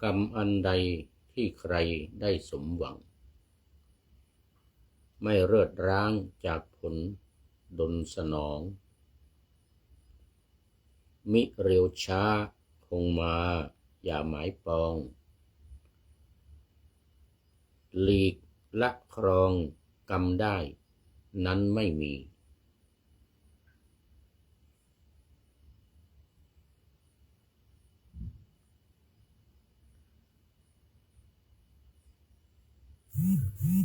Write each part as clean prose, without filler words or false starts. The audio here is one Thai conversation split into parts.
กรรมอันใดที่ใครได้สมหวังไม่เลิศร้างจากผลดลสนองมิเร็วช้าคงมาอย่าหมายปองหลีกละครองกรรมได้นั้นไม่มี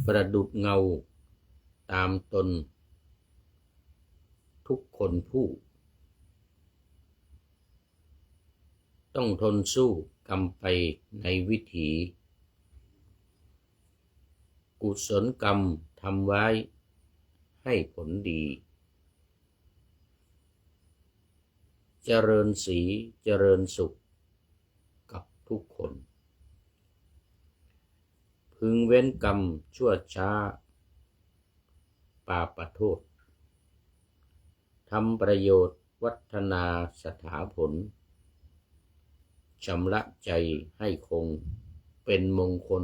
ประดุจเงาตามตนทุกคนผู้ต้องทนสู้กรรมไปในวิถีกุศลกรรมทำไว้ให้ผลดีเจริญสีเจริญสุขกับทุกคนพึงเว้นกรรมชั่วช้าปาปโทษทำประโยชน์วัฒนาสถาผลชำระใจให้คงเป็นมงคล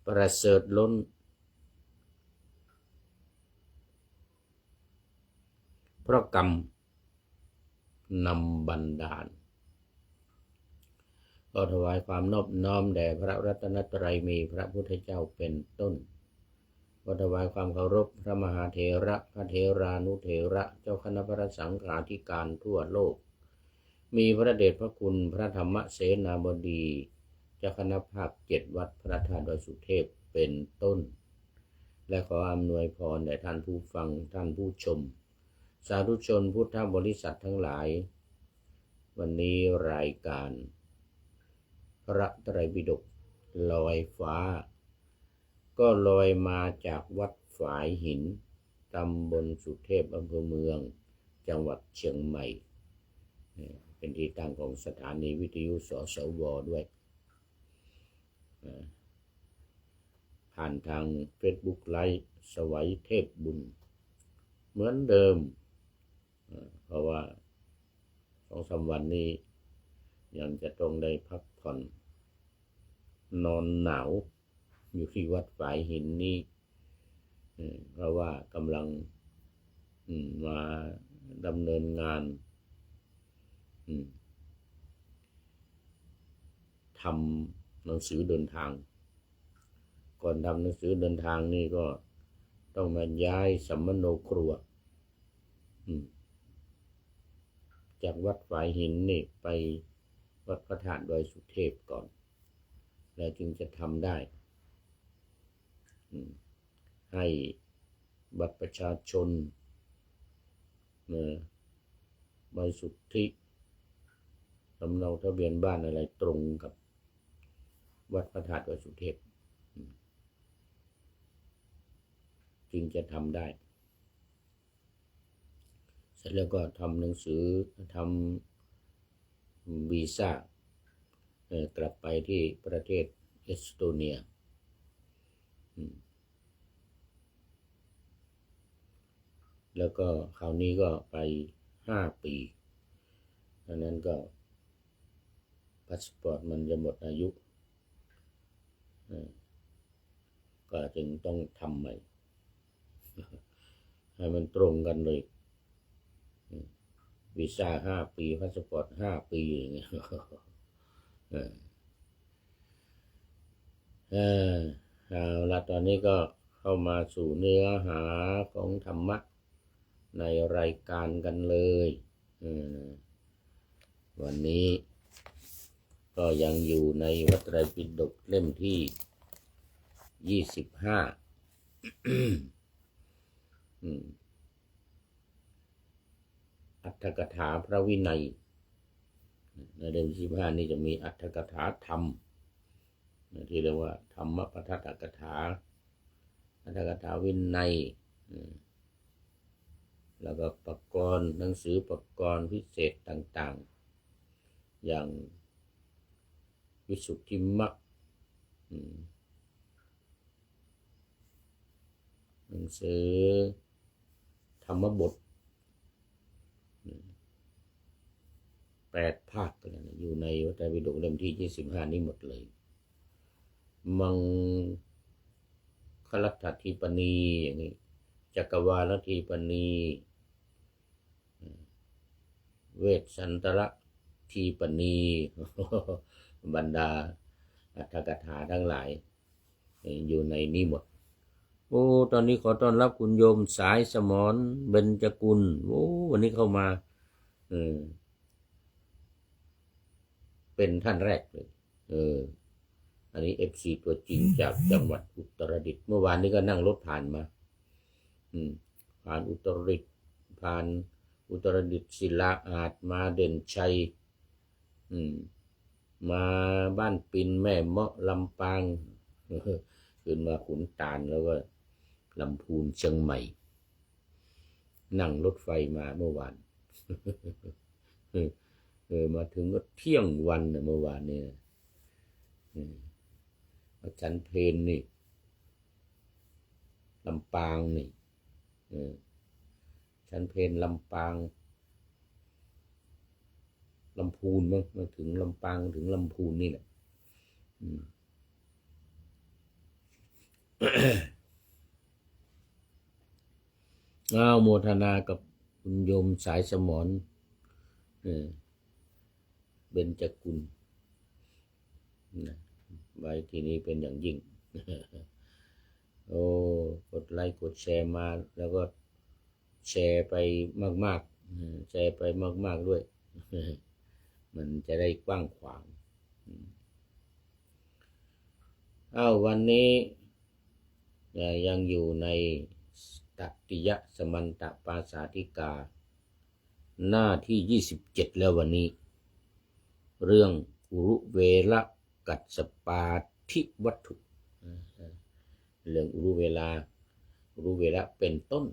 ประเสริฐล้นเพราะกรรมนำบันดาลก็ถวายความนอบน้อมแด่พระรัตนตรัยมีพระพุทธเจ้าเป็นต้นก็ถวายความเคารพพระมหาเถระพระเถรานุเถระเจ้าคณะพระสังฆาธิการทั่วโลกมีพระเดชพระคุณพระธรรมเสนาบดีเจ้าคณะภาค7วัดพระธาตุดอยสุเทพเป็นต้นและขออำนวยพรแด่ท่านผู้ฟังท่านผู้ชมสาธุชนพุทธบริษัททั้งหลายวันนี้รายการพระไตรปิฎกลอยฟ้าก็ลอยมาจากวัดฝายหินตำบลสุเทพอำเภอเมืองจังหวัดเชียงใหม่เป็นที่ตั้งของสถานีวิทยุสสวด้วยผ่านทาง Facebook ไลฟ์สวัยเทพบุญเหมือนเดิมเพราะว่า2-3 วันนี้ยังจะต้องได้พักผ่อนนอนหนาวอยู่ที่วัดฝายหินนี้เพราะว่ากำลังมาดำเนินงานทำหนังสือเดินทางก่อนทำหนังสือเดินทางนี่ก็ต้องมาย้ายสัมมโนครัวจากวัดฝายหินนี่ไปวัดพระธาตุดอยสุเทพก่อนแล้วจึงจะทำได้ให้บัตรประชาชนใบสุทธิสำเนาทะเบียนบ้านอะไรตรงกับวัดพระธาตุดอยสุเทพจึงจะทำได้เสร็จแล้วก็ทำหนังสือทำวีซ่ากลับไปที่ประเทศเอสโตเนียแล้วก็คราวนี้ก็ไป5 ปีดังนั้นก็พาสปอร์ตมันจะหมดอายุก็จึงต้องทำใหม่ให้มันตรงกันเลยวีซ่า5 ปีพาสปอร์ต5 ปีอย่างเงี้ยเอาละตอนนี้ก็เข้ามาสู่เนื้อหาของธรรมะในรายการกันเลยวันนี้ก็ยังอยู่ในพระไตรปิฎกเล่มที่25อัตถกถาพระวินัยในเล่ม25นี้จะมีอัตถกถาธรรมที่เรียกว่าธรรมปทัตถกถาอัตถกถาวินัยแล้วก็ปกรณ์หนังสือปกรณ์พิเศษต่างๆอย่างวิสุทธิมรรคหนังสือธรรมบท 8 ภาคกันนะอยู่ในพระไตรปิฎกเล่มที่25นี้หมดเลยมังคลัตถทีปณีอย่างนี้จักรวาลทีปณีเวสสันตระทีปณีบรรดาอัตถกถาทั้งหลายอยู่ในนี้หมดโอ้ตอนนี้ขอต้อนรับคุณโยมสายสมรเบญจกุลโอ้วันนี้เข้ามาเป็นท่านแรกเลยอันนี้ FC ตัวจริงจากจังหวัดอุตรดิตถ์เมื่อวานนี้ก็นั่งรถผ่านมาผ่านอุตรดิตถ์ผ่านอุตรดิตถ์ศิลาอาจมาเด่นชัยมาบ้านปินแม่เมาะลำปางขึ้นมาขุนตาลแล้วก็ลำพูนเชียงใหม่นั่งรถไฟมาเมื่อวานมาถึงก็เที่ยงวันเมื่อวานเนี่ยฉันเพลนี่ลำปางนี่ฉันเพลลำปางลำพูนมั้งมาถึงลำปางถึงลำพูนนี่แหละโมทนากับคุณโยมสายสมรเบญจกุลไว้ที่นี้เป็นอย่างยิ่งโอ้กดไลค์กดแชร์มาแล้วก็แชร์ไปมากๆแชร์ไปมากๆด้วยมันจะได้กว้างขวางวันนี้ยังอยู่ในตติยสมันตปาสาธิกาหน้าที่27แล้ววันนี้เรื่องอุรุเวละกัสสปาทิวัตถุเรื่องอุรุเวละเป็นต้น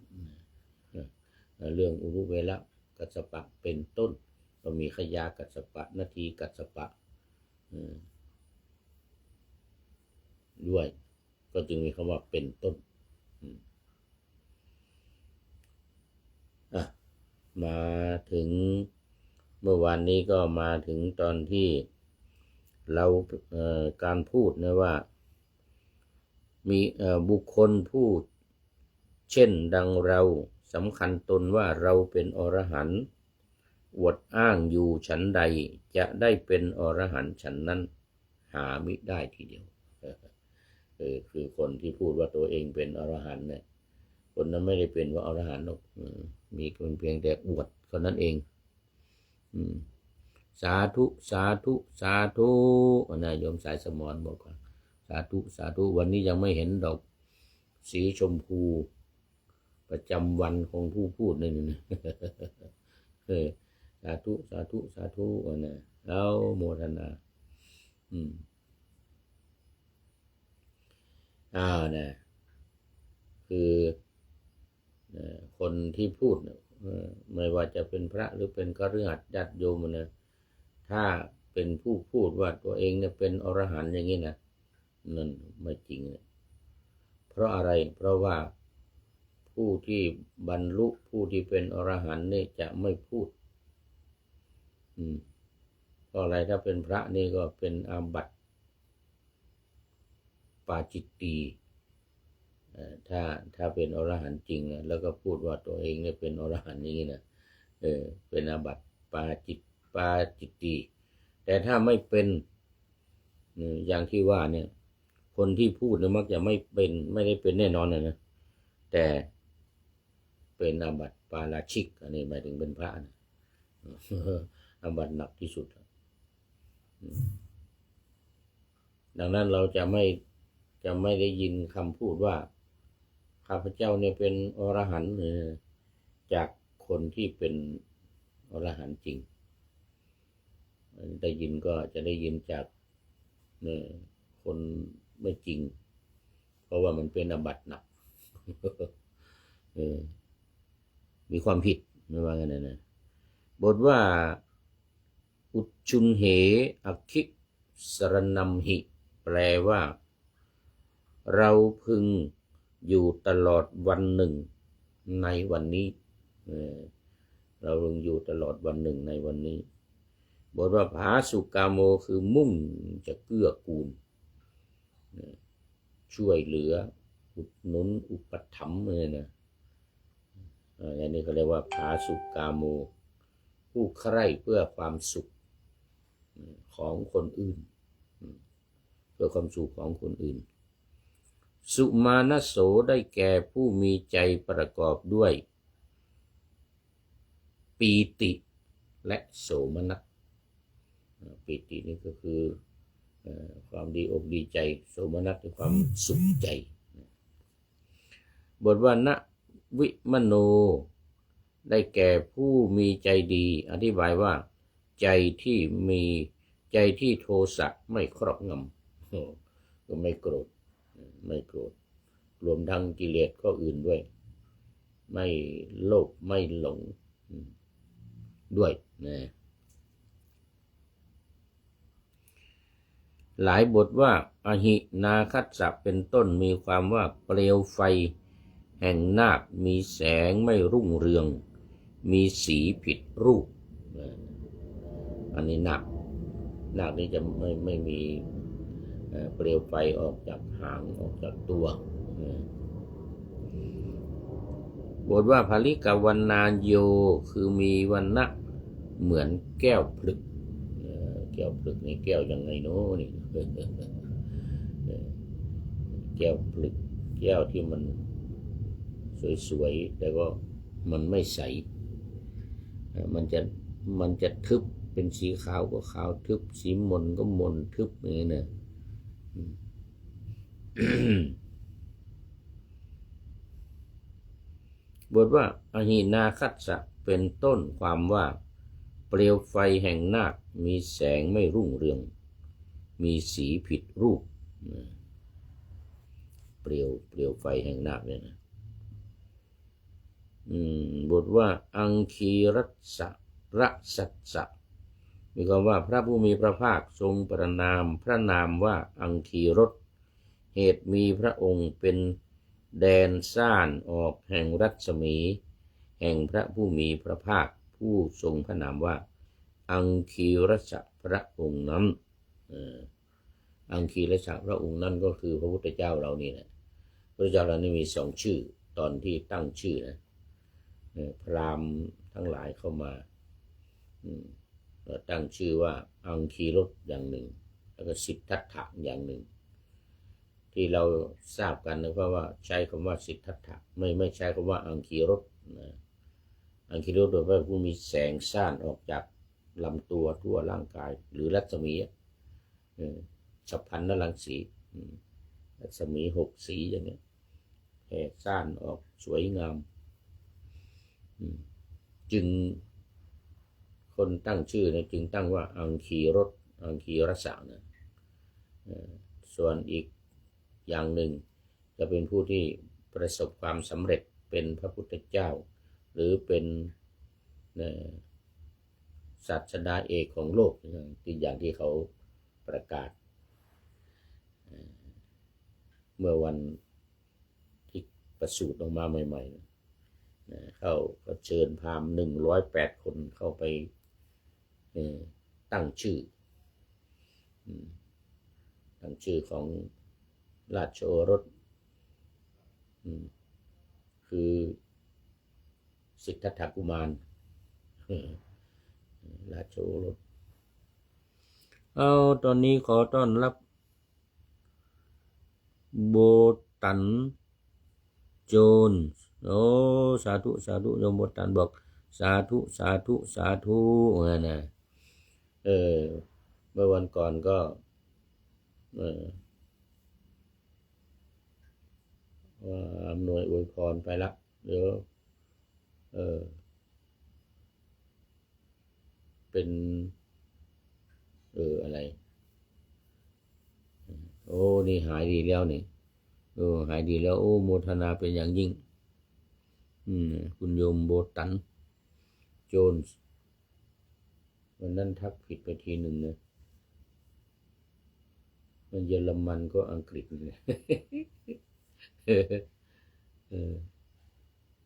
เรื่องอุรุเวละกัสสปะเป็นต้นก็มีขยากัสสปะนาทีกัสสปะด้วยก็จึงมีคำว่าเป็นต้นมาถึงเมื่อวานนี้ก็มาถึงตอนที่เราการพูดนะว่ามีบุคคลผู้เช่นดังเราสำคัญตนว่าเราเป็นอรหันต์อวดอ้างอยู่ฉันใดจะได้เป็นอรหันต์ฉันนั้นหามิได้ทีเดียวคือคนที่พูดว่าตัวเองเป็นอรหันต์เนี่ยคนนั้นไม่ได้เป็นว่าอรหันต์หรอกมีเพียงแต่อวดเท่านั้นเองสาธุสาธุสาธุนะโยมสายสมรบอกว่าสาธุสาธุวันนี้ยังไม่เห็นดอกสีชมพูประจำวันของผู้พูดเลยนะสาธุสาธุสาธุนะแล้วโมทนานะคือคนที่พูดไม่ว่าจะเป็นพระหรือเป็นคฤหัสถ์ญาติโยมนะถ้าเป็นผู้พูดว่าตัวเองเนี่ยเป็นอรหันต์อย่างนี้นะนั่นไม่จริงเพราะอะไรเพราะว่าผู้ที่บรรลุผู้ที่เป็นอรหันต์นี่จะไม่พูดเพราะอะไรถ้าเป็นพระนี่ก็เป็นอาบัติปาจิตตีถ้าเป็นอรหันต์จริงแล้วก็พูดว่าตัวเองเนี่ยเป็นอรหันต์อย่างนี้นะเป็นอาบัติปาจิตตีแต่ถ้าไม่เป็นอย่างที่ว่าเนี่ยคนที่พูดเนี่ยมักจะไม่ได้เป็นแน่นอนนะแต่เป็นอาบัติปาราชิกอันนี้หมายถึงเป็นพระนะอาบัติหนักที่สุดดังนั้นเราจะไม่ได้ยินคำพูดว่าข้าพเจ้าเนี่ยเป็นอรหันต์จากคนที่เป็นอรหันต์จริงได้ยินก็จะได้ยินจากคนไม่จริงเพราะว่ามันเป็นอาบัติหนักมีความผิดไม่ว่ากันนะบทว่าอุจชุนเหอคิสรณัมหิแปลว่าเราพึงอยู่ตลอดวันหนึ่งในวันนี้เราพึงอยู่ตลอดวันหนึ่งในวันนี้ บทว่าผาสุกาโมคือมุ่งจะเกื้อกูลช่วยเหลืออุดหนุนอุปถัมภ์เลยนะอันนี้เขาเรียกว่าผาสุกาโมผู้ใคร่เพื่อความสุขของคนอื่นเพื่อความสุขของคนอื่นสุมานโสได้แก่ผู้มีใจประกอบด้วยปีติและโสมนัสปีตินี่ก็คือความดีอกดีใจโสมนัสคือความสุขใจบทว่าณวิมโนได้แก่ผู้มีใจดีอธิบายว่าใจที่โทสะไม่ครอบงำก็ไม่โกรธรวมทั้งกิเลสก็อื่นด้วยไม่โลภไม่หลงด้วยนะหลายบทว่าอหินาคัสสะเป็นต้นมีความว่าเปลวไฟแห่งนาคมีแสงไม่รุ่งเรืองมีสีผิดรูปอันนี้นาคนี้จะไม่มีเปลวไฟออกจากหางออกจากตัวบทว่าภริกวรรณาโยคือมีวรรณะเหมือนแก้วพลึกแก้วพลึกนี่แก้วยังไงโน้นี่แก้วพลึกแก้วที่มันสวยๆแต่ก็มันไม่ใสมันจะทึบเป็นสีขาวก็ขาวทึบสีมนก็มนทึบอย่างนี้นะบทว่าอหินาคัสสะเป็นต้นความว่าเปลวไฟแห่งนาคมีแสงไม่รุ่งเรืองมีสีผิดรูปเปลวไฟแห่งนาคเนี่ยนะบทว่าอังคีรัสสะระสัสสะมีความว่าพระผู้มีพระภาคทรงประนามพระนามว่าอังคีรสเหตุมีพระองค์เป็นแดนซ่านออกแห่งรัศมีแห่งพระผู้มีพระภาคผู้ทรงพระนามว่าอังคีรัสพระองค์นั้นอังคีรัสพระองค์นั้นก็คือพระพุทธเจ้าเรานี่แหละพระเจ้าเรานี่มีสองชื่อตอนที่ตั้งชื่อนะพราหมณ์ทั้งหลายเข้ามาตั้งชื่อว่าอังคีรสอย่างหนึ่งแล้วก็สิทธัตถะอย่างหนึ่งที่เราทราบกันนะเพราะว่าใช้คำว่าสิทธัตถะไม่ใช้คำว่าอังคีรสอังคีรสโดยพระผู้มีแสงซ่านออกจากลำตัวทั่วร่างกายหรือรัศมีฉัพพรรณรังสีรัศมี6 สีอย่างนี้แผ่ซ่านออกสวยงามจึงคนตั้งชื่อนะจึงตั้งว่าอังคีรสอังคีรสะนะส่วนอีกอย่างหนึ่งจะเป็นผู้ที่ประสบความสำเร็จเป็นพระพุทธเจ้าหรือเป็นศาสดาเอกของโลกอย่างที่เขาประกาศเมื่อวันที่ประสูติออกมาใหม่ๆเขาก็เชิญพราหมณ์108 คนเข้าไปตั้งชื่อของราชโอรสคือสิทธัตถกุมารราชโอรสตอนนี้ขอต้อนรับโบตันโจนสาธุโยมโบตันบอกสาธุนะเมื่อวันก่อนก็อำนวยอวยพรไปละเดี๋ยวเป็นอะไรนี่หายดีแล้วนี่หายดีแล้วโมทนาเป็นอย่างยิ่งคุณโยมโบตันโจนส์วันนั้นทักผิดไปทีหนึ่งนะมันเยอรมันก็อังกฤษเลย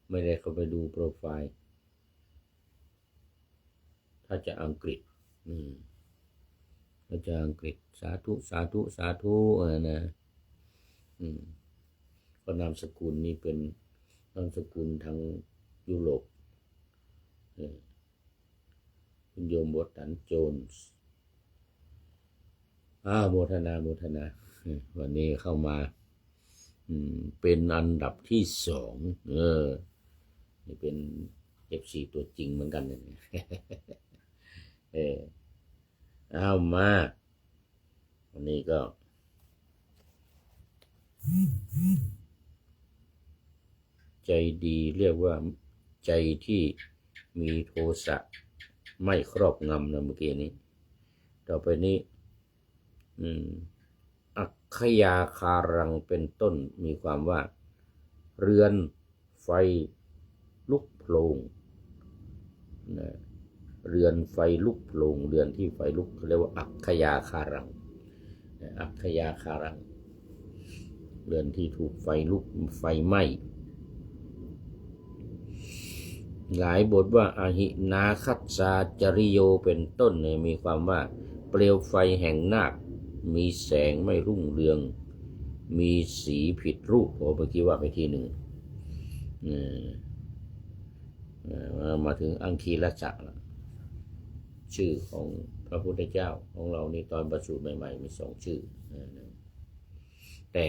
ไม่ได้เข้าไปดูโปรไฟล์ถ้าจะอังกฤษ ภาษาอังกฤษสาธุสาธุสาธุนะก็นามสกุลนี้เป็นนามสกุลทางยุโรปคุณโยมบตันโจนส์โมทนาวันนี้เข้ามาเป็นอันดับที่2นี่เป็น FC ตัวจริงเหมือนกันเนี่ยมาวันนี้ก็ใจดีเรียกว่าใจที่มีโทสะไม่ครอบงำนะเมื่อกี้นี้ต่อไปนี้อัคคยาคารังเป็นต้นมีความว่าเรือนไฟลุกโผล่นะเรือนไฟลุกโผล่เรือนที่ไฟลุกเรียกว่าอัคคยาคารังอัคคยาคารังเรือนที่ถูกไฟลุกไฟไหม้หลายบทว่าอาหินาคัสสาจริโยเป็นต้นมีความว่าเปลวไฟแห่งนาคมีแสงไม่รุ่งเรืองมีสีผิดรูปเมื่อกี้ว่าไปทีหนึ่งมาถึงอังคีรจักรชื่อของพระพุทธเจ้าของเรานี่ตอนประสูติใหม่ๆมี2ชื่อแต่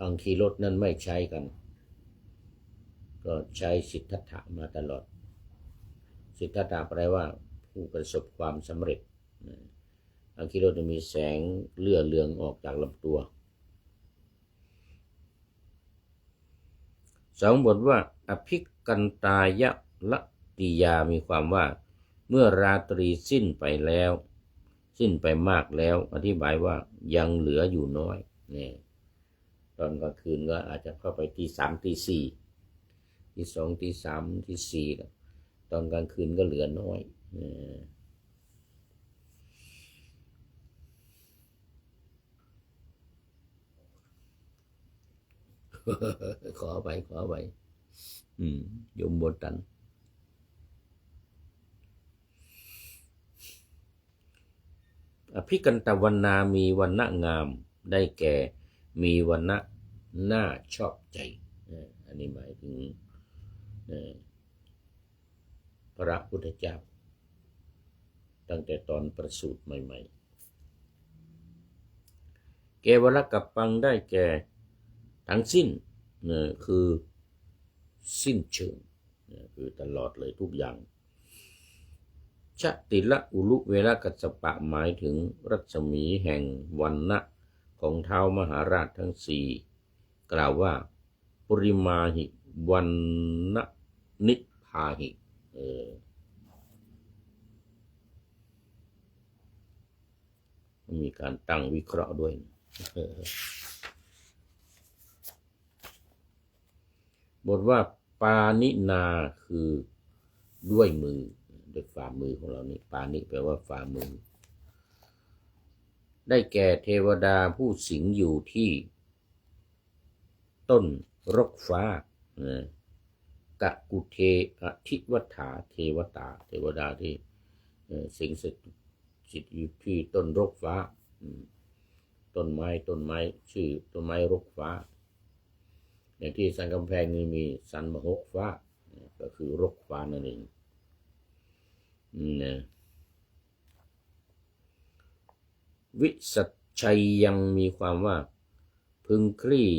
อังคีรสนั้นไม่ใช้กันก็ใช้สิทธัตถะมาตลอดสิทธัตถะแปลว่าผู้ประสบความสำเร็จอังคีรสจะมีแสงเลื่อเรืองออกจากลำตัว2 บทว่าอภิกันตายะละติยามีความว่าเมื่อราตรีสิ้นไปแล้วสิ้นไปมากแล้วอธิบายว่ายังเหลืออยู่น้อยนี่ตอนกลางคืนก็อาจจะเข้าไปตี3ตี4ตี2ตี3ตี4ตอนกลางคืนก็เหลือน้อยขอไปโยมบตันอภิกันตวรรณามีวรรณะงามได้แก่มีวรรณะน่าชอบใจอันนี้หมายถึงพระพุทธเจ้าตั้งแต่ตอนประสูติใหม่ๆเกวรกัปปังได้แก่ทั้งสิ้นคือสิ้นเชิงคือตลอดเลยทุกอย่างชติละอุลุเวลกัสสปะหมายถึงรัศมีแห่งวรรณะของท้าวมหาราชทั้ง4กล่าวว่าปุริมาหิวรรณนิพพาหิมีการตั้งวิเคราะห์ด้วยบทว่าปานินาคือด้วยมือด้วยฝ่ามือของเรานี่ปานิแปลว่าฝ่ามือได้แก่เทวดาผู้สิงอยู่ที่ต้นรกฟ้ากะกุเทอธิวัฏฐาเทวตาเทวดาที่สิงสถิตอยู่ที่ต้นรกฟ้าต้นไม้ชื่อต้นไม้รกฟ้าอย่างที่สันกำแพงนี่มีสันมหกฟ้าก็คือรกฟ้านั่นเองวิสัชชัยยังมีความว่าพึงคลี่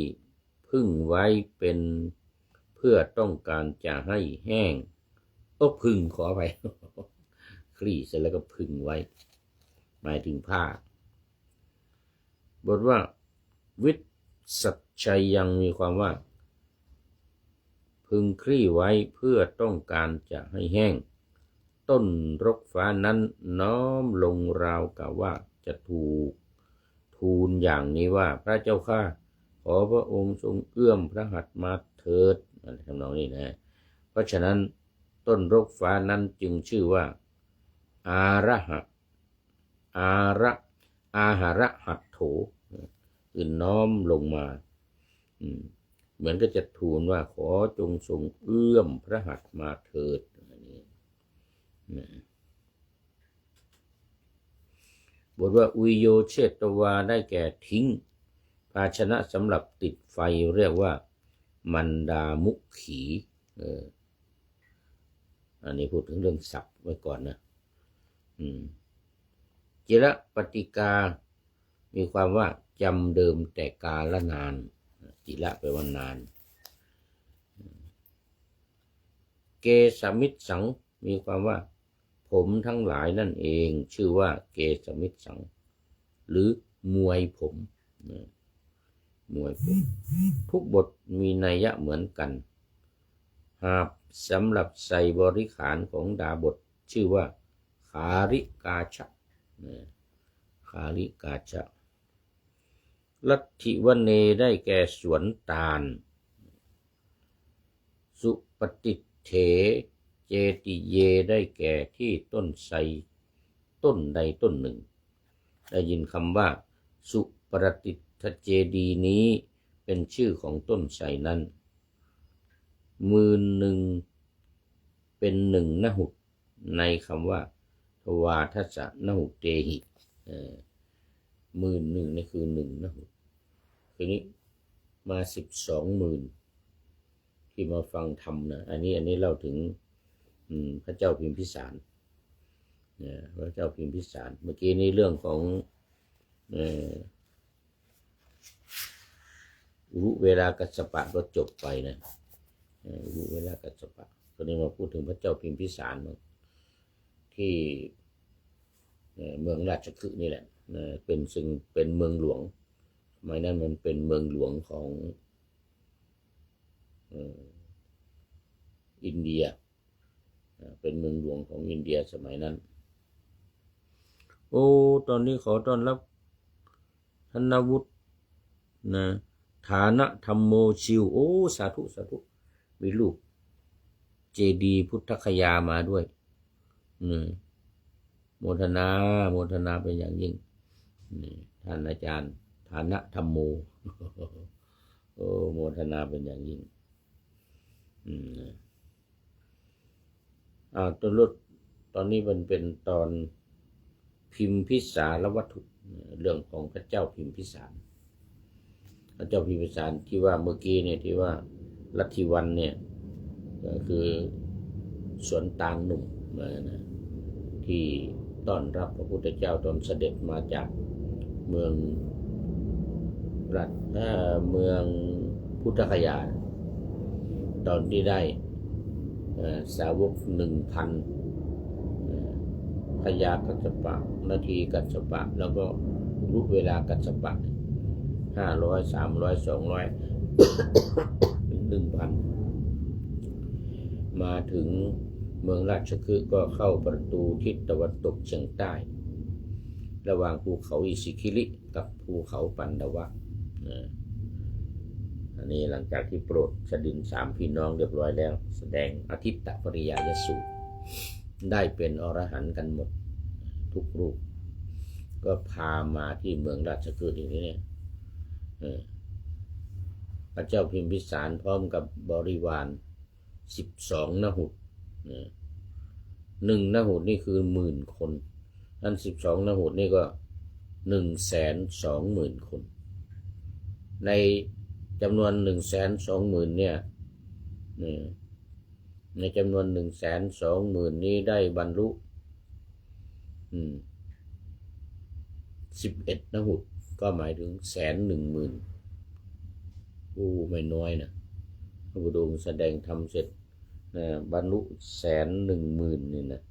พึ่งไว้เป็นเพื่อต้องการจะให้แห้งพึงขอไปคลี่เสร็จแล้วก็พึงไว้หมายถึงผ้าบทว่าวิสัชชัยยังมีความว่าพึงคลี่ไว้เพื่อต้องการจะให้แห้งต้นรกฟ้านั้นน้อมลงราวกับว่าจะถูกทูลอย่างนี้ว่าพระเจ้าข้าขอพระองค์ทรงเอื้อมพระหัตถ์มาเถิดอะไรทำนองนี้นะเพราะฉะนั้นต้นรกฟ้านั้นจึงชื่อว่าอาหาระหัตโถคือน้อมลงมาเหมือนก็จะทูลว่าขอจงทรงเอื้อมพระหัตถ์มาเถิดอันนี้ บทว่าอุยโยเชตวาได้แก่ทิ้งภาชนะสำหรับติดไฟเรียกว่ามันดามุขีอันนี้พูดถึงเรื่องศัพท์ไว้ก่อนนะจิระปฏิกามีความว่าจำเดิมแต่กาลนานจิระแปลว่านานเกสมิตสังมีความว่าผมทั้งหลายนั่นเองชื่อว่าเกสมิตสังหรือมวยผมมวยผมทุกบทมีนัยยะเหมือนกันหาบสำหรับใส่บริขารของดาบทชื่อว่าขาริกาชะขาริกาชะลัทธิวเนได้แก่สวนตาลสุปฏิเถเจติเยได้แก่ที่ต้นไทรต้นใดต้นหนึ่งได้ยินคำว่าสุปฏิทเจดีนี้เป็นชื่อของต้นไทรนั้น11,000เป็น1นหุตในคำว่าทวาทัสสะนหุเตหิ11,000นี่คือ1นหุตทีนี้มา12,000ที่มาฟังธรรมนะอันนี้เล่าถึงพระเจ้าพิมพิสารพระเจ้าพิมพิสารเมื่อกี้นี้เรื่องของอุเวลากัสสปะก็จบไปนะอุเวลากัสสปะตอนนี้มาพูดถึงพระเจ้าพิมพิสารที่เมืองราชคฤห์นี่แหละเป็นซึ่งเป็นเมืองหลวงสมัยนั้นมันเป็นเมืองหลวงของอินเดียเป็นเมืองหลวงของอินเดียสมัยนั้นตอนนี้ขอต้อนรับธนวุฒินะฐานะธรรมโมชิวสาธุสาธุมีลูกเจดีพุทธคยามาด้วยโมทนาเป็นอย่างยิ่งท่านอาจารย์ฐานะธรรมโมโมทนาเป็นอย่างยิ่งตอนนี้มันเป็นตอนพิมพิสารวัตถุเรื่องของพระเจ้าพิมพิสารพระเจ้าพิมพิสารที่ว่าเมื่อกี้เนี่ยที่ว่าลัทธิวันเนี่ยก็คือสวนตาลหนุ่มนะที่ต้อนรับพระพุทธเจ้าตอนเสด็จมาจากเมืองพุทธคยาตอนที่ได้สาวก1,000พยากัสสปะนาทีกัสสปะแล้วก็รุเวลากัสสปะ500 300 200ถึง 1,000 มาถึงเมืองราชคฤห์ก็เข้าประตูทิศตะวันตกเฉียงใต้ระหว่างภูเขาอิสิคิลิกับภูเขาปันดวะอันนี้หลังจากที่โปรดสดิน3พี่น้องเรียบร้อยแล้วแสดงอทิตตปริยายสูตรได้เป็นอรหันต์กันหมดทุกรูปก็พามาที่เมืองราชคฤห์อย่างนี้เนี่ยพระเจ้าพิมพิสารพร้อมกับบริวาร12นหุต1นหุตนี่คือ10,000 คนอัน12นหุตนี่ก็120,000 คนในจำนวน120,000เนี่ยในจำนวน120,000นี้ได้บรรลุ11นหุตก็หมายถึง110,000ไม่น้อยนะพระพุทธองค์แสดงธรรมเสร็จบรรลุ110,000นี่นะ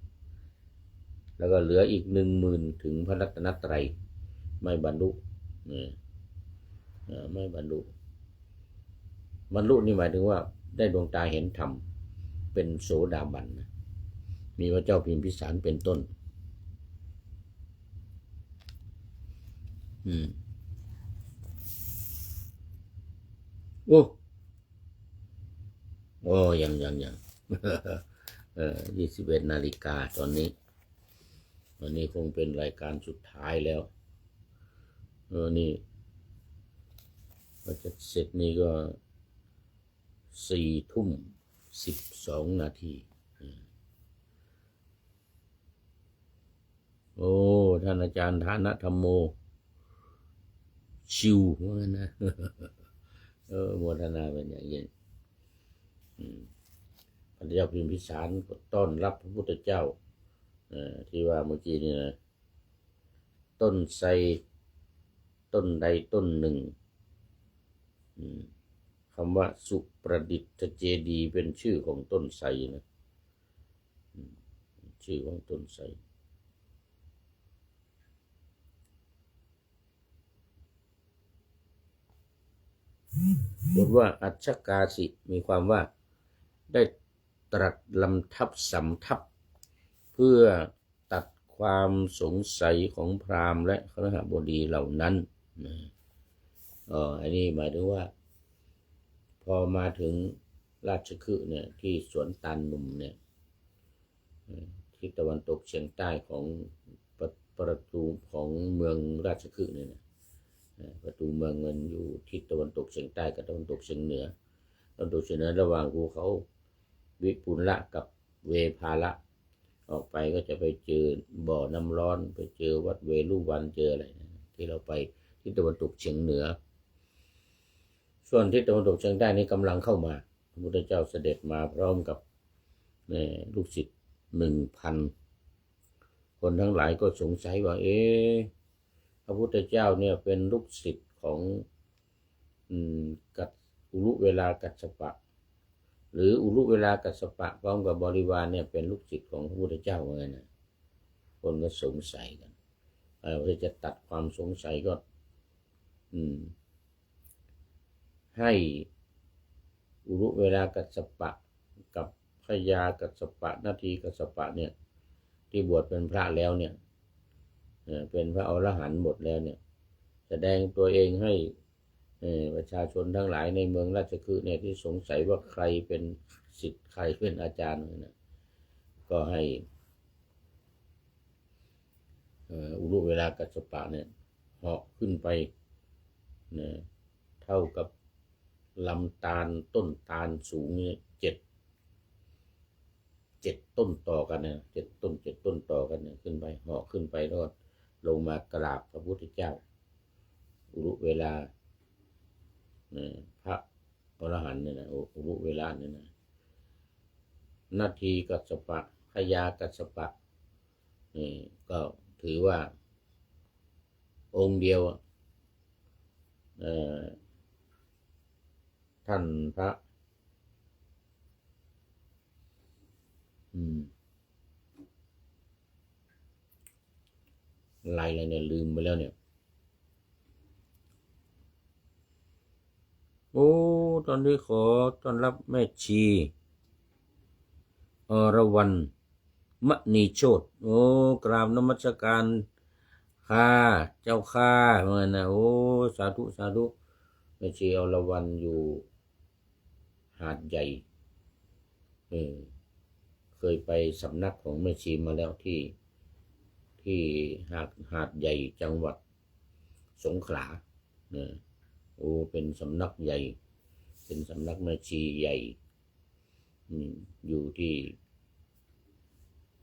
แล้วก็เหลืออีก10,000ถึงพระรัตนตรัยไม่บรรลุไม่บรรลุนี่หมายถึงว่าได้ดวงตาเห็นธรรมเป็นโสดาบันนะมีพระเจ้าพิมพิสารเป็นต้นยัง 21 นาฬิกาตอนนี้คงเป็นรายการสุดท้ายแล้วนี่พอจะเสร็จนี่ก็4:12 นาที โอ้ท่านอาจารย์ฐานะธรรมโมชิวเหมือนกันนะโมทนาเป็นอย่างยิ่งพระเจ้าพิมพิสารก็ต้อนรับพระพุทธเจ้าที่ว่าเมื่อกี้นี่นะต้นไทรต้นใดต้นหนึ่งคำว่าสุประดิษฐเจดีย์เป็นชื่อของต้นไทรนะชื่อของต้นไทรบทว่าอัจฉกาสิมีความว่าได้ตรัสลำทับสำทับเพื่อตัดความสงสัยของพราหมณ์และคฤหบดีเหล่านั้นอันนี้หมายถึงว่าพอมาถึงราชคฤห์เนี่ยที่สวนตาลหนุ่มเนี่ยทิศตะวันตกเฉียงใต้ของประตูของเมืองราชคฤห์เนี่ยประตูเมืองมันอยู่ทิศตะวันตกเฉียงใต้กับตะวันตกเฉียงเหนือตะวันตกเฉียงเหนือระหว่างภูเขาวิปุละกับเวภาละออกไปก็จะไปเจอบ่อน้ำร้อนไปเจอวัดเวลุวันเจออะไรที่เราไปทิศตะวันตกเฉียงเหนือส่วนทิศตะวันตกเฉียงใต้นี้กำลังเข้ามาพระพุทธเจ้าเสด็จมาพร้อมกับลูกศิษย์1,000 คนทั้งหลายก็สงสัยว่าพระพุทธเจ้าเนี่ยเป็นลูกศิษย์ของอุรุเวลากัสสปะหรืออุรุเวลากัสสปะพร้อมกับบริวารเนี่ยเป็นลูกศิษย์ของพระพุทธเจ้าเหมือนกันนะคนก็สงสัยกันเพื่อจะตัดความสงสัยก็ให้อุรุเวลากัสสปะกับพญากัสสปะนาทีกัสสปะเนี่ยที่บวชเป็นพระแล้วเนี่ยเป็นพระอรหันต์หมดแล้วเนี่ยแสดงตัวเองให้ประชาชนทั้งหลายในเมืองราชคฤห์เนี่ยที่สงสัยว่าใครเป็นศิษย์ใครเป็นอาจารย์เนี่ยก็ให้อุรุเวลากัสสปะเนี่ยเหาะขึ้นไปเท่ากับลำตาลต้นตาลสูงเนี่ย7 ต้นต่อกันเนี่ย7 ต้นต่อกันเนี่ยขึ้นไปเหาะขึ้นไปแล้วลงมากราบพระพุทธเจ้าอุรุเวลาพระอรหันต์เนี่ยนะอุรุเวลาเนี่ยนะนาทีกัสสปะพญากัสสปะนี่ก็ถือว่าองค์เดียวท่านพระอะไรเนี่ยลืมไปแล้วเนี่ยโอ้ตอนนี้ขอต้อนรับแม่ชีอรวรรณมณีโชติโอ้กราบนมัสการค่ะเจ้าค่ะเหมือนนะโอ้สาธุสาธุแม่ชีอรวรรณอยู่หาดใหญ่เคยไปสำนักของแม่ชีมาแล้วที่หาดใหญ่จังหวัดสงขลาโอ้เป็นสำนักใหญ่เป็นสำนักแม่ชีใหญ่อยู่ที่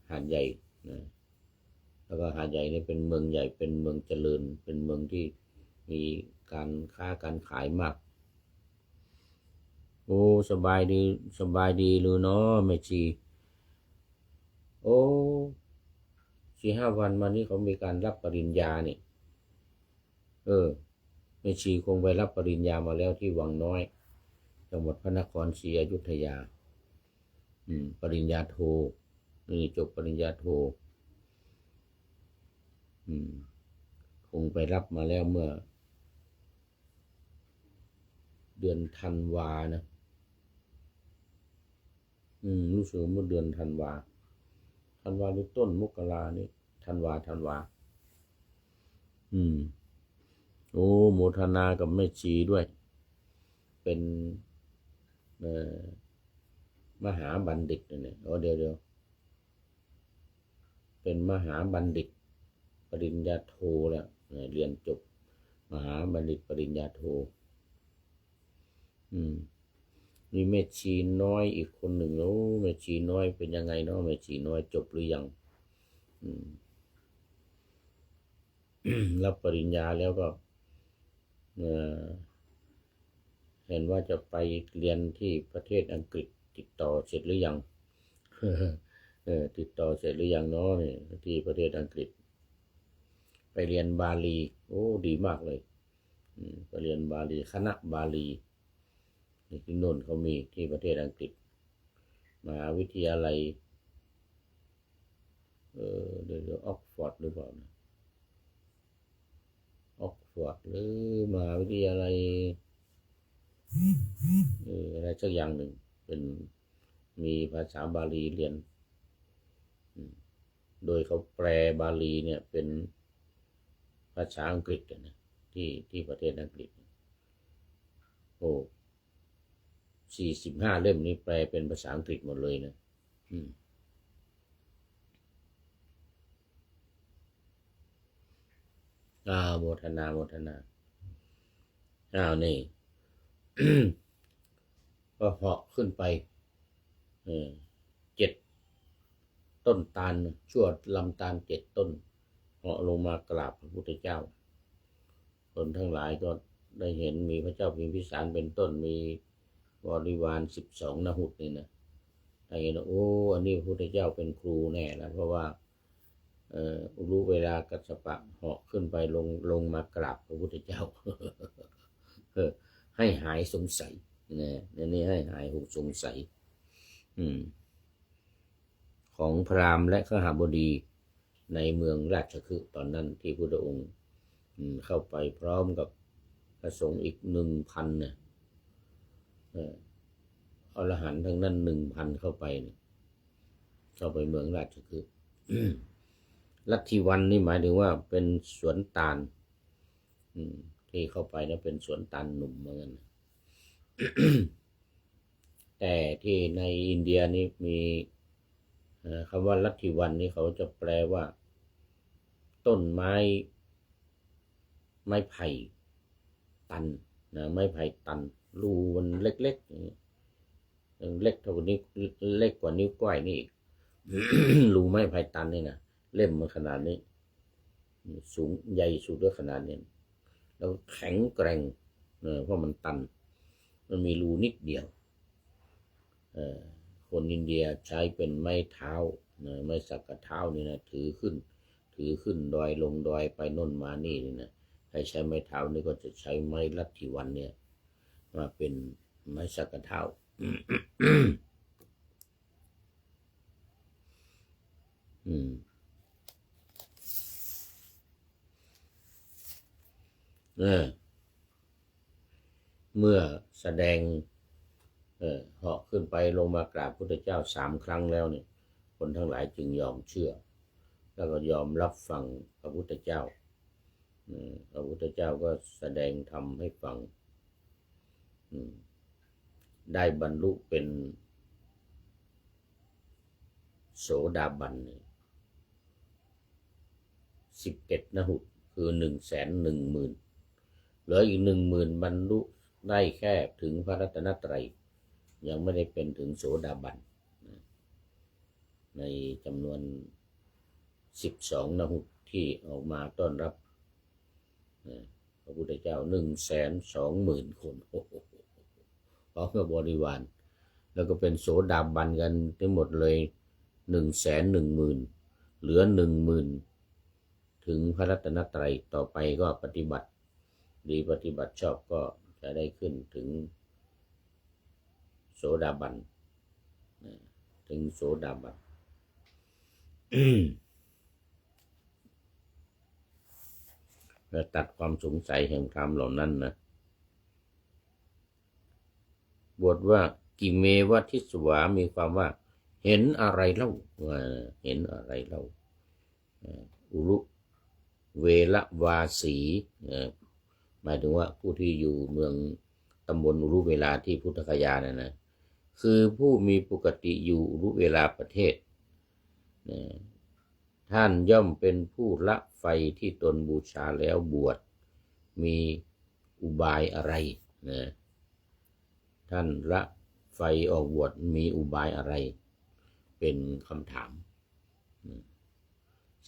หาดใหญ่แล้วก็หาดใหญ่นี่เป็นเมืองใหญ่เป็นเมืองเจริญเป็นเมืองที่มีการค้าการขายมากโอ้สบายดีเลยเนาะแม่ชีโอ้4-5 วันมานี้เขามีการรับปริญญาเนี่ยแม่ชีคงไปรับปริญญามาแล้วที่วังน้อยจังหวัดพระนครศรีอยุธยาปริญญาโทนี่จบปริญญาโทคงไปรับมาแล้วเมื่อเดือนธันวานะรู้สึกเมื่อเดือนธันวาหรือต้นมกรานี่ธันวาโอ้โมทนากับแม่ชีด้วยเป็นมหาบัณฑิตเนี่ยเดี๋ยวเป็นมหาบัณฑิตปริญญาโทแล้วเรียนจบมหาบัณฑิตปริญญาโทมีแม่ชีน้อยอีกคนหนึ่งโอ้แม่ชีน้อยเป็นยังไงเนาะแม่ชีน้อยจบหรือยัง รับปริญญาแล้วก็เห็นว่าจะไปเรียนที่ประเทศอังกฤษติดต่อเสร็จหรือยัง ติดต่อเสร็จหรือยังเนาะนี่ที่ประเทศอังกฤษไปเรียนบาลีโอ้ดีมากเลยไปเรียนบาลีคณะบาลีที่โน่นเขามีที่ประเทศอังกฤษมหาวิทยาลัยเดี๋ยวออกฟอร์ดหรือเปล่านะออกฟอร์ดหรือมหาวิทยาลัยอะไรสักอย่างหนึ่งเป็นมีภาษาบาลีเรียนโดยเขาแปลบาลีเนี่ยเป็นภาษาอังกฤษนะที่ประเทศอังกฤษโอ้45 เล่มนี้แปลเป็นภาษาอังกฤษหมดเลยนะโมทนานี่ ก็เหาะขึ้นไป7 ต้นตาลชั่วลำตาล7 ต้นเหาะลงมากราบพระพุทธเจ้าคนทั้งหลายก็ได้เห็นมีพระเจ้าพิมพิสารเป็นต้นมีบริวาร12 นหุตนี่นะได้เห็นโอ้อันนี้พระพุทธเจ้าเป็นครูแน่แล้วเพราะว่ารู้เวลากัสสปะเหาะขึ้นไปลงมากราบพระพุทธเจ้า ให้หายสงสัยนะนี่ให้หายสงสัยของพราหมณ์และขหบดีในเมืองราชคฤห์ตอนนั้นที่พุทธองค์เข้าไปพร้อมกับพระสงฆ์อีก 1,000 เนี่ยอรหันต์ทั้งนั้น 1,000 เข้าไปเมืองราชคฤห์ ลัทธิวันนี่หมายถึงว่าเป็นสวนตาลที่เข้าไปนะเป็นสวนตาลหนุ่มเหมือนกัน แต่ที่ในอินเดียนี่มีคำว่าลัทธิวันนี่เขาจะแปลว่าต้นไม้ไผ่ตันนะไม้ไผ่ตันรูมันเล็กๆเล็กเท่านี้เล็กกว่านิ้วก้อยนี่อีก รูไม้ไผ่ตันนี่นะเล่มมันขนาดนี้สูงใหญ่สุดด้วยขนาดนี้แล้วแข็งแกร่งเพราะมันตันมันมีรูนิดเดียวคนอินเดียใช้เป็นไม้เท้าไม้สักกะเท้านี่นะถือขึ้นดอยลงดอยไปโน่นมานี่นะใครใช้ไม้เท้านี่ก็จะใช้ไม้ลัทธิวันเนี่ยมาเป็นไม้สักกะเท้า เมื่อแสดงเหาะขึ้นไปลงมากราบพุทธเจ้า3 ครั้งแล้วเนี่ยคนทั้งหลายจึงยอมเชื่อแล้วก็ยอมรับฟังพระพุทธเจ้าพระพุทธเจ้าก็แสดงธรรมให้ฟังได้บรรลุเป็นโสดาบัน11 นหุตคือ110,000เหลืออีก10,000บรรลุได้แค่ถึงพระรัตนตรัยยังไม่ได้เป็นถึงโสดาบันในจำนวน12 นหุตที่ออกมาต้อนรับพระพุทธเจ้า120,000 คนพร้อมกับบริวารแล้วก็เป็นโสดาบันกันทั้งหมดเลย110,000เหลือ10,000ถึงพระรัตนตรัยต่อไปก็ปฏิบัติดีปฏิบัติชอบก็จะได้ขึ้นถึงโสดาบันถึงโสดาบัน และตัดความสงสัยแห่งธรรมเหล่านั้นนะบทว่ากิเมวทิสวามีความว่าเห็นอะไรเล่าเห็นอะไรเล่าอุรุเวลวาสีหมายถึงว่าผู้ที่อยู่เมืองตำบลอุรุเวลาที่พุทธคยานะคือผู้มีปกติอยู่อุรุเวลาประเทศท่านย่อมเป็นผู้ละไฟที่ตนบูชาแล้วบวชมีอุบายอะไรท่านละไฟออกบวชมีอุบายอะไรเป็นคำถาม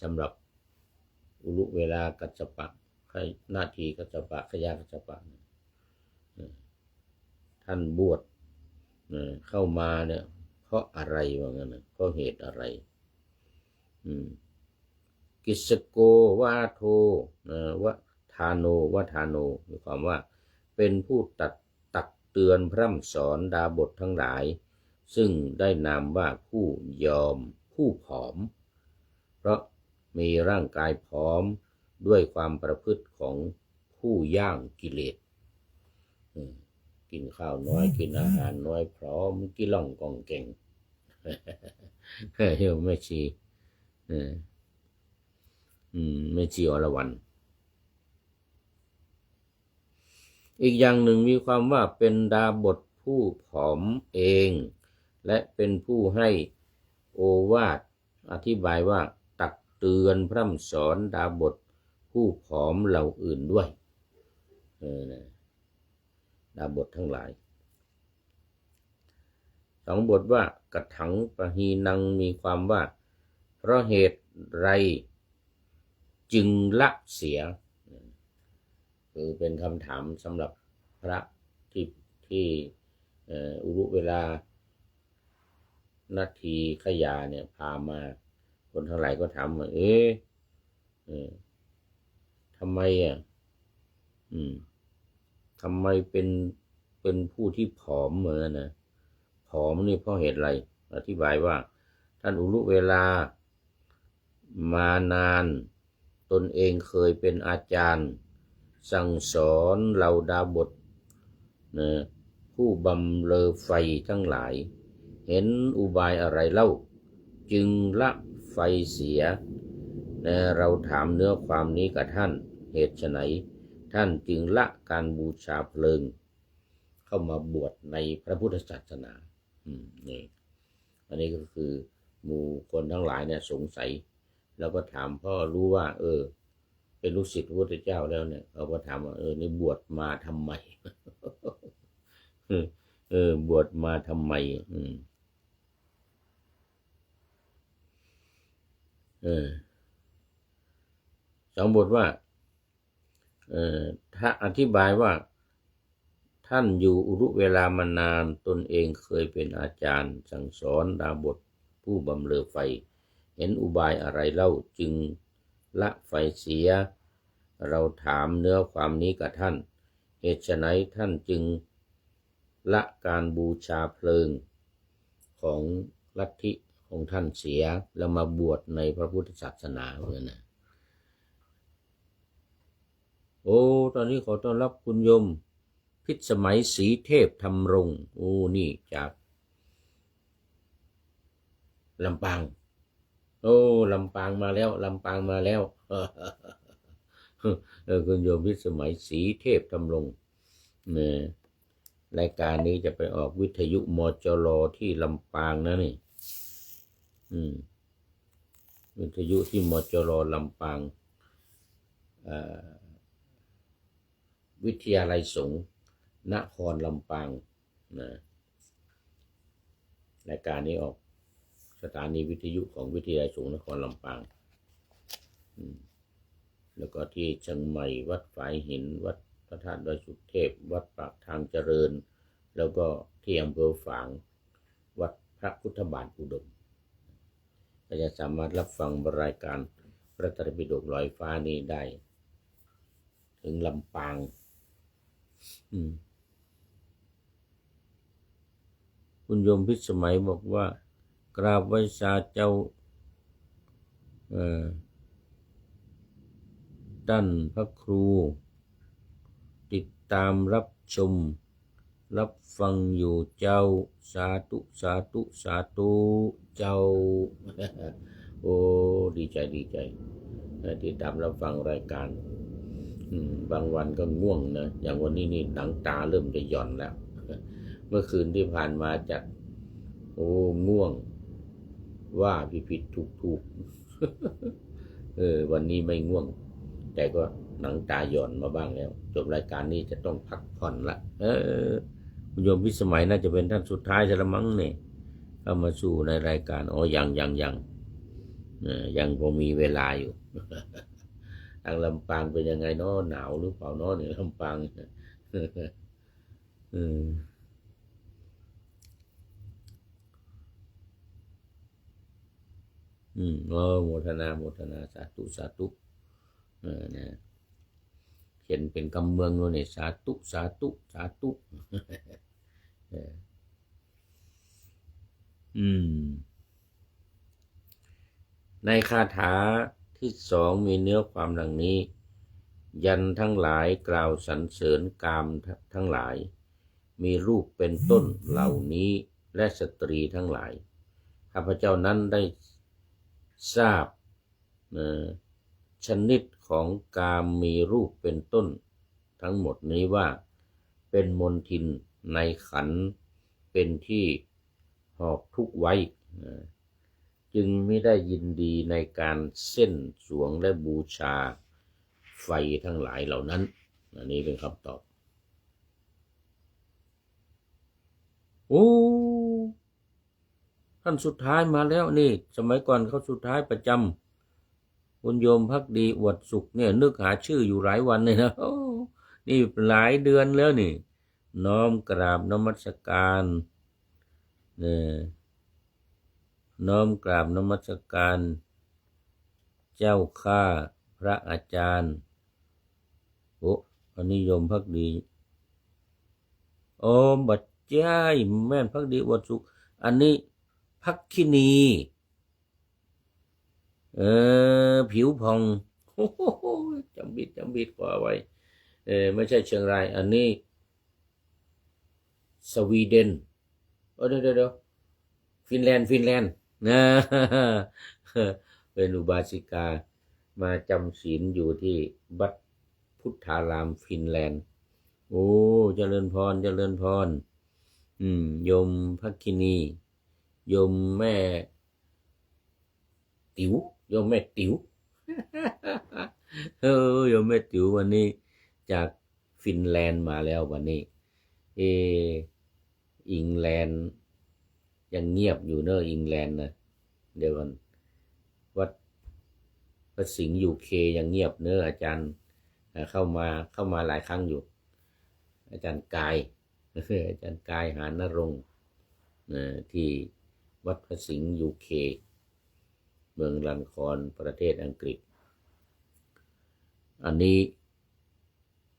สำหรับ อุรุเวลากัจจปะนาทีกัจจปะขยากัจจปะท่านบวชเข้ามาเนี่ยเพราะอะไรว่างั้นนะเพราะเหตุอะไรกิสโกวาโทวทาโนวทาโนมีความว่าเป็นผู้ตักเตือนพร่ำสอนดาบททั้งหลายซึ่งได้นามว่าผู้ยอมผู้ผอมเพราะมีร่างกายผอมด้วยความประพฤติของผู้ย่างกิเลสกินข้าวน้อยกินอาหารน้อยพร้อมกิล่องกองเก่งเฮ้ยไม่ชีไม่ชีอรวรรณอีกอย่างหนึ่งมีความว่าเป็นดาบทผู้ผอมเองและเป็นผู้ให้โอวาทอธิบายว่าตักเตือนพร่ำสอนดาบทผู้ผอมเหล่าอื่นด้วยดาบททั้งหลายสองบทว่ากถังปะหีนังมีความว่าเพราะเหตุไรจึงละเสียคือเป็นคำถามสำหรับพระที่อุรุเวลานาทีขยาเนี่ยพามาคนทั้งหลายก็ถามว่าทำไมทำไมเป็นผู้ที่ผอมเหมือนนะผอมนี่เพราะเหตุอะไรอธิบายว่าท่านอุรุเวลามานานตนเองเคยเป็นอาจารย์สั่งสอนเหล่าดาบทผู้บำเรอไฟทั้งหลายเห็นอุบายอะไรเล่าจึงละไฟเสียเราถามเนื้อความนี้กับท่านเหตุไฉนท่านจึงละการบูชาเพลิงเข้ามาบวชในพระพุทธศาสนานี่อันนี้ก็คือหมู่คนทั้งหลายเนี่ยสงสัยแล้วก็ถามพ่อรู้ว่าเป็นลูกศิษย์พระพุทธเจ้าแล้วเนี่ยเขาก็ถามว่านี่บวชมาทำไม บวชมาทำไมสองบทว่าถ้าอธิบายว่าท่านอยู่อุรุเวลามานานตนเองเคยเป็นอาจารย์สั่งสอนดาบทผู้บำเรอไฟเห็นอุบายอะไรเล่าจึงละไฟเสียเราถามเนื้อความนี้กับท่านเหตุไฉนท่านจึงละการบูชาเพลิงของลัทธิของท่านเสียแล้วมาบวชในพระพุทธศาสนาเลยนะตอนนี้ขอต้อนรับคุณโยมพิสมัยศรีเทพธรรมรงค์นี่จากลำปางลำปางมาแล้วลำปางมาแล้วคุณโยมพิสมัยศรีเทพธรรมรงค์รายการนี้จะไปออกวิทยุมจรที่ลำปางนะนี่วิทยุที่มจรลำปางวิทยาลัยสงฆ์นครลำปางรายการนี้ออกสถานีวิทยุของวิทยาลัยสงฆ์นครลำปางแล้วก็ที่เชียงใหม่วัดฝายหินวัดพระธาตุดอยสุเทพวัดปากทางเจริญแล้วก็ที่อำเภอฝางวัดพระพุทธบาทอุดมก็จะสามารถรับฟังรายการพระไตรปิฎกลอยฟ้านี้ได้ถึงลำปางคุณโยมพิสมัยบอกว่ากราบไหว้สาเจ้าท่านพระครูติดตามรับชมรับฟังอยู่เจ้าสาธุสาธุสาธุเจ้า ดีใจติดตามรับฟังรายการบางวันก็ง่วงนะอย่างวันนี้นี่หนังตาเริ่มจะหย่อนแล้ว เมื่อคืนที่ผ่านมาจัดง่วงว่าผิดถูกวันนี้ไม่ง่วงแต่ก็หนังตาหย่อนมาบ้างแล้วจบรายการนี้จะต้องพักผ่อนละคุณโยมพิสมัยน่าจะเป็นท่านสุดท้ายจะละมั้งเนี่ยเข้ามาสู่ในรายการยังพอมีเวลาอยู่ ทางลำปางเป็นยังไงเนาะหนาวหรือเปล่าเนาะเนี่ยลำปางอืมโมทนาโมทนาสาธุสาธุนะเขียนเป็นคำเมืองโน่นเนี่ยสาธุสาธุสาธุในคาถาที่สองมีเนื้อความดังนี้ยันทั้งหลายกล่าวสรรเสริญกามทั้งหลายมีรูปเป็นต้นเหล่านี้และสตรีทั้งหลายข้าพเจ้านั้นได้ทราบชนิดของกามมีรูปเป็นต้นทั้งหมดนี้ว่าเป็นมลทินในขันธ์เป็นที่หอกทุกข์ไว้จึงไม่ได้ยินดีในการเส้นสวงและบูชาไฟทั้งหลายเหล่านั้นอันนี้เป็นคำตอบโอ้ท่านสุดท้ายมาแล้วนี่สมัยก่อนเขาสุดท้ายประจำคุณโยมภักดีอวดสุขเนี่ยนึกหาชื่ออยู่หลายวันเลยนะนี่หลายเดือนแล้วนี่น้อมกราบนมัสการเนี่ยน้อมกราบนมัสการเจ้าข้าพระอาจารย์โอ้อันนี้โยมภักดีโอ้บัดเจ้ยแม่นภักดีอวดสุขอันนี้ภักคินีผิวพองโอ้โหจำบิดกว่าไว้ไม่ใช่เชียงรายอันนี้สวีเดนเดี๋ยวฟินแลนด์นะเป็นอุบาสิกามาจำศีลอยู่ที่วัดพุทธารามฟินแลนด์โอ้เจริญพรโยมภักคินีโยมแม่ติ๋วโยมแม่ติ๋วโยมแม่ติ๋ววันนี้จากฟินแลนด์มาแล้ววันนี้อิงแลนด์ยังเงียบอยู่เนอะอิงแลนด์นะเดี๋ยวกันวัดพระสิงห์ยูเคยังเงียบเนอะอาจารย์เข้ามาหลายครั้งอยู่อาจารย์กายหานรงค์ที่วัดพระสิงห์ยูเคเมืองลันคอนประเทศอังกฤษอันนี้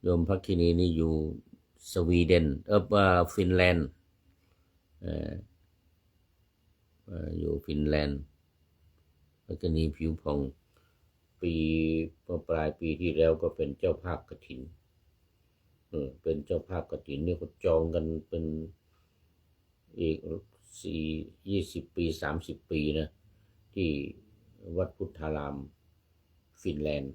โยมภักคินีนี่อยู่สวีเดนฟินแลนด์อยู่ฟินแลนด์ภักคินีผิวพองปลายปีที่แล้วก็เป็นเจ้าภาพกฐินเป็นเจ้าภาพกฐินนี่เขาจองกันเป็นอีก20 ปี30 ปีนะที่วัดพุทธารามฟินแลนด์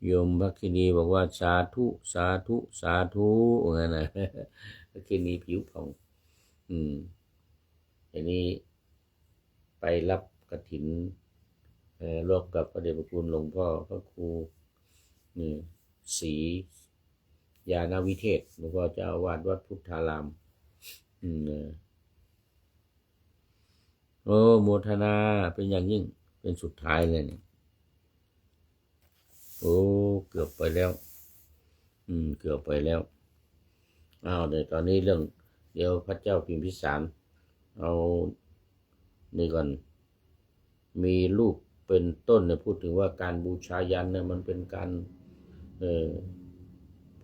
โยมภักคินีบอกว่าสาธุงั้นนะภักคินีผิวพองอันนี้ไปรับกฐินร่วมกับพระเดชพระคุณหลวงพ่อพระครูศรียานาวิเทศหลวงพ่อเจ้าอาวาสวัดพุทธารามโอ้โมทนาเป็นอย่างยิ่งเป็นสุดท้ายเลยเนี่ยโอ้เกือบไปแล้วเกือบไปแล้วเดี๋ยวตอนนี้เดี๋ยวพระเจ้าพิมพิสารเอานี่ก่อนมีรูปเป็นต้นเนี่ยพูดถึงว่าการบูชายันเนี่ยมันเป็นการ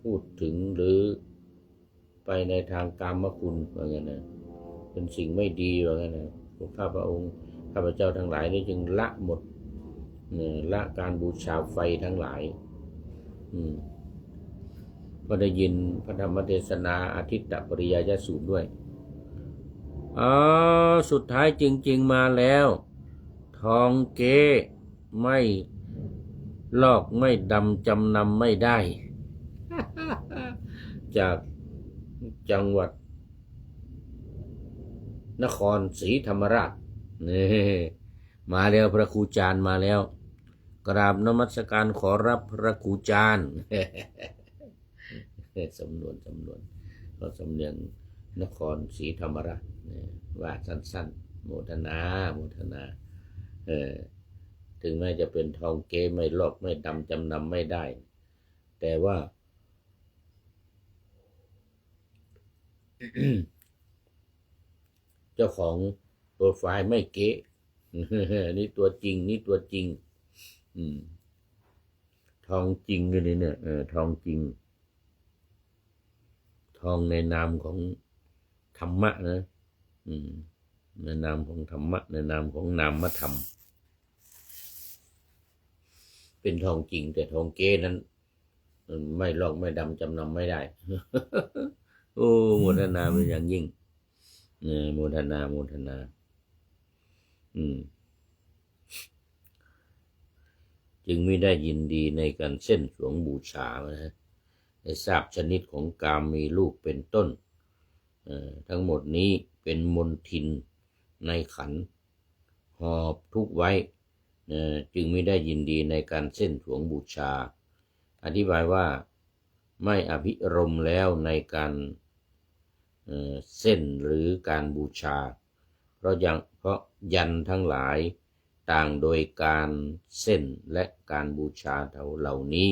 พูดถึงหรือไปในทางกามคุณว่างั้นนะเป็นสิ่งไม่ดีว่างั้นนะพวกข้าพเจ้าทั้งหลายนี่จึงละหมดละการบูชาไฟทั้งหลายก็ได้ยินพระธรรมเทศนาอาทิตตปริยายสูตรด้วยสุดท้ายจริงๆมาแล้วทองเก๊ไม่ลอกไม่ดำจำนำไม่ได้ จากจังหวัดนครศรีธรรมราชนี่มาแล้วพระครูจารย์มาแล้วกราบนมัสการขอรับพระครูจารย์สำนวนก็สำเนียงนครศรีธรรมราชว่าสั้นๆโมทนา ถึงแม้จะเป็นทองเก๊ไม่ลอกไม่ดำจำนำไม่ได้แต่ว่า เจ้าของโปรไฟล์ไม่เก๊ นี่ตัวจริงนี่ตัวจริงทองจริงเลยเนี่ยทองจริงทองในนามของธรรมะนะในนามของธรรมะในนามของนามธรรมเป็นทองจริงแต่ทองเก๊นั้นไม่ลอกไม่ดำจำนำไม่ได้ โอ้โมทนาเป็นอย่างยิ่งโมทนาโมทนาจึงไม่ได้ยินดีในการเส้นสวงบูชานะให้ทราบชนิดของกามมีลูกเป็นต้นทั้งหมดนี้เป็นมลทินในขันธ์หอบทุกไว้จึงไม่ได้ยินดีในการเส้นสวงบูชาอธิบายว่าไม่อภิรมย์แล้วในการเส้นหรือการบูชาเพราะยันทั้งหลายต่างโดยการเส้นและการบูชาเหล่านี้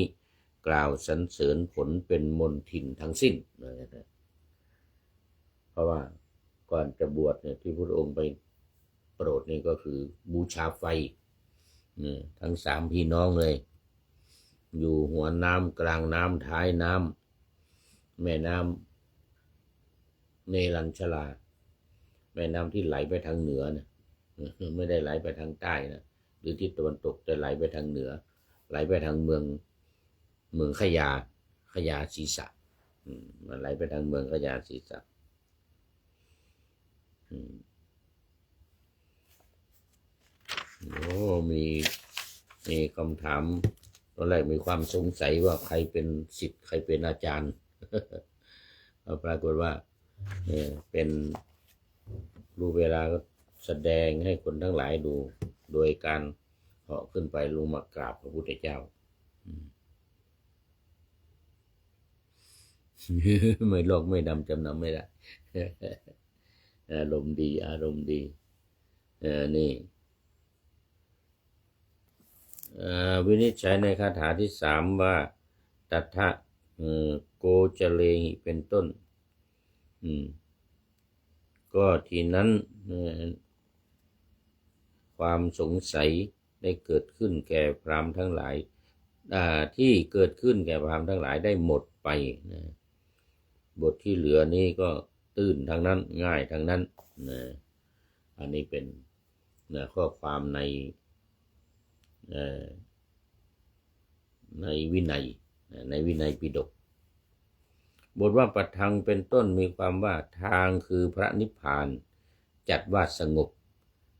กล่าวสรรเสริญผลเป็นมลทินทั้งสิ้นเพราะว่าก่อนจะบวชเนี่ยที่พระองค์ไปโปรดนี่ก็คือบูชาไฟทั้ง3พี่น้องเลยอยู่หัวน้ำกลางน้ำท้ายน้ำแม่น้ำเนรัญชลาแม่น้ำที่ไหลไปทางเหนือนะไม่ได้ไหลไปทางใต้นะหรือทิศตะวันตกแต่ไหลไปทางเหนือไหลไปทางเมืองขยาศีสะมันไหลไปทางเมืองขยาศีสะโอ้มีคำถามตอนแรกมีความสงสัยว่าใครเป็นศิษย์ใครเป็นอาจารย์ ปรากฏว่าเป็นรูปเวลาก็แสดงให้คนทั้งหลายดูโดยการเหาะขึ้นไปลงมากราบพระพุทธเจ้าไม่ลอกไม่ดำจำนำไม่ได้ อารมณ์ดีอารมณ์ดีนี่วินิจฉัยในคาถาที่3ว่าตัทธะโกจเลหิเป็นต้นก็ทีนั้นความสงสัยได้เกิดขึ้นแก่พราหมณ์ทั้งหลายที่เกิดขึ้นแก่พราหมณ์ทั้งหลายได้หมดไปนะบทที่เหลือนี้ก็ตื้นทางนั้นง่ายทางนั้นนะอันนี้เป็นข้อความในวินัยปิฎกบทว่าปัทธังเป็นต้นมีความว่าทางคือพระนิพพานจัดว่าสงบ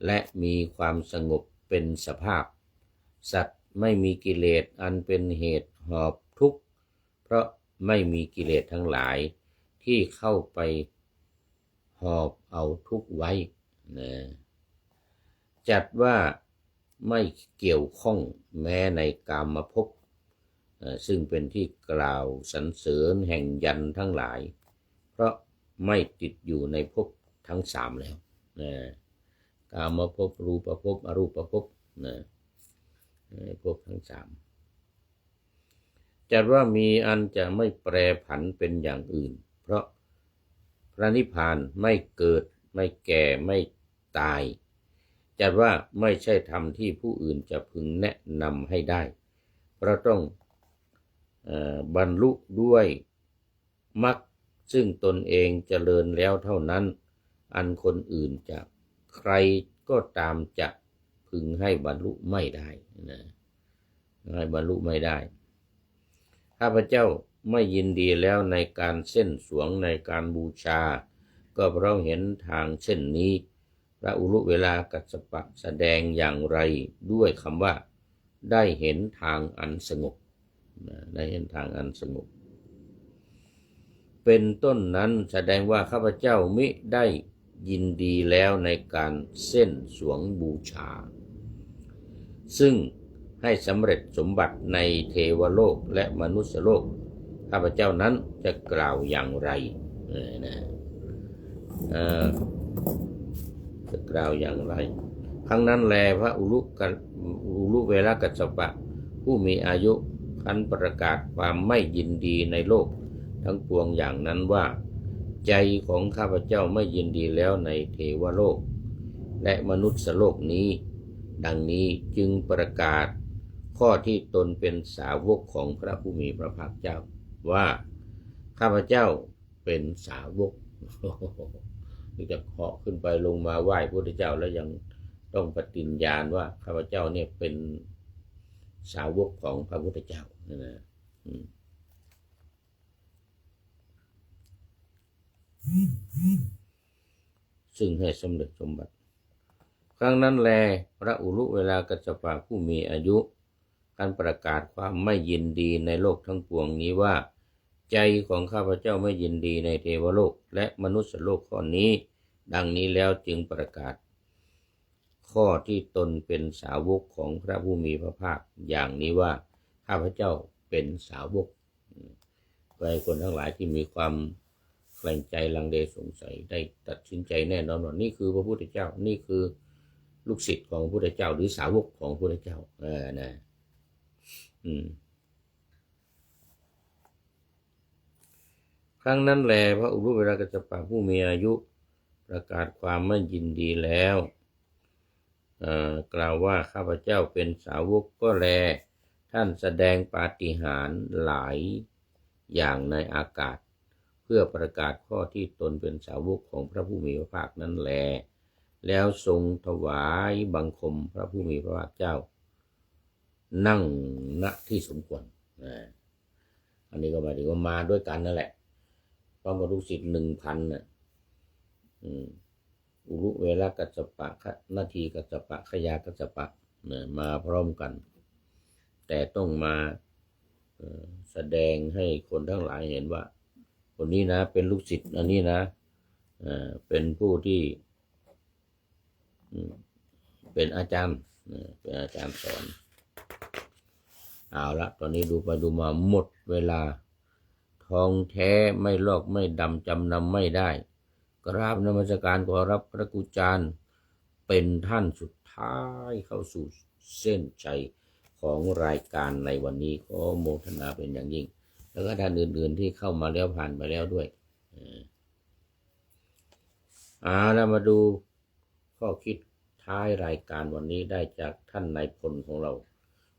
และมีความสงบเป็นสภาพสัตว์ไม่มีกิเลสอันเป็นเหตุหอบทุกข์เพราะไม่มีกิเลสทั้งหลายที่เข้าไปหอบเอาทุกข์ไว้นะจัดว่าไม่เกี่ยวข้องแม้ในกามภพซึ่งเป็นที่กล่าวสรรเสริญแห่งยันทั้งหลายเพราะไม่ติดอยู่ในภพทั้ง3แล้วกามภพรูปภพอรูปภพภพทั้ง3จัดว่ามีอันจะไม่แปรผันเป็นอย่างอื่นเพราะพระนิพพานไม่เกิดไม่แก่ไม่ตายจัดว่าไม่ใช่ธรรมที่ผู้อื่นจะพึงแนะนำให้ได้เพราะต้องบรรลุด้วยมรรคซึ่งตนเองเจริญแล้วเท่านั้นอันคนอื่นจะใครก็ตามจะพึงให้บรรลุไม่ได้นะให้บรรลุไม่ได้ข้าพเจ้าไม่ยินดีแล้วในการเส้นสวงในการบูชาก็เพราะเห็นทางเช่นนี้พระอุรุเวลากัสสปะแสดงอย่างไรด้วยคำว่าได้เห็นทางอันสงบได้เห็นทางอันสงบเป็นต้นนั้นแสดงว่าข้าพเจ้ามิได้ยินดีแล้วในการเส้นสวงบูชาซึ่งให้สำเร็จสมบัติในเทวโลกและมนุษยโลกข้าพเจ้านั้นจะกล่าวอย่างไรจะกล่าวอย่างไร ครั้งนั้นแลพระอุลุเวลกัสสปะผู้มีอายุคันประกาศความไม่ยินดีในโลกทั้งปวงอย่างนั้นว่าใจของข้าพเจ้าไม่ยินดีแล้วในเทวโลกและมนุษย์โลกนี้ดังนี้จึงประกาศข้อที่ตนเป็นสาวกของพระผู้มีพระภาคเจ้าว่าข้าพเจ้าเป็นสาวกนี่จะเหาะขึ้นไปลงมาไหว้พระพุทธเจ้าแล้วยังต้องปฏิญญาณว่าข้าพเจ้าเนี่ยเป็นสาวกของพระพุทธเจ้านะซึ่งให้สำเร็จสมบัติครั้งนั้นแลพระอุลุเวลากัสสปะผู้มีอายุการประกาศความไม่ยินดีในโลกทั้งปวงนี้ว่าใจของข้าพเจ้าไม่ยินดีในเทวโลกและมนุษย์โลกข้อนี้ดังนี้แล้วจึงประกาศข้อที่ตนเป็นสาวกของพระผู้มีพระภาคอย่างนี้ว่าข้าพเจ้าเป็นสาวกก็ให้คนทั้งหลายที่มีความแกร่งใจลังเลสงสัยได้ตัดสินใจแน่นอนว่านี่คือพระพุทธเจ้านี่คือลูกศิษย์ของพระพุทธเจ้าหรือสาวกของพระพุทธเจ้านะครั้งนั้นแลพระอุรุเวลากัสสปะผู้มีอายุประกาศความไม่ยินดีแล้วกล่าวว่าข้าพเจ้าเป็นสาวกก็แลท่านแสดงปาฏิหาริย์หลายอย่างในอากาศเพื่อประกาศข้อที่ตนเป็นสาวกของพระผู้มีพระภาคนั้นแลแล้วทรงถวายบังคมพระผู้มีพระภาคเจ้านั่งณที่สมควรอันนี้ก็หมายถึงว่ามาด้วยกันนั่นแหละพร้อมกับลูกศิษย์ 1,000 น่ะอุรุเวลากัสสปะนาทีกัสสปะขยากัสสปะมาพร้อมกันแต่ต้องมาแสดงให้คนทั้งหลายเห็นว่าคนนี้นะเป็นลูกศิษย์อันนี้นะเป็นผู้ที่เป็นอาจารย์เป็นอาจารย์สอนเอาละตอนนี้ดูไปดูมาหมดเวลาทองแท้ไม่ลอกไม่ดำจำนำไม่ได้กราบนมัสการขอรับพระกุจารย์เป็นท่านสุดท้ายเข้าสู่เส้นชัยของรายการในวันนี้ขอโมทนาเป็นอย่างยิ่งแล้วก็ท่านอื่นๆที่เข้ามาแล้วผ่านไปแล้วด้วยแล้วมาดูข้อคิดท้ายรายการวันนี้ได้จากท่านนายพลของเรา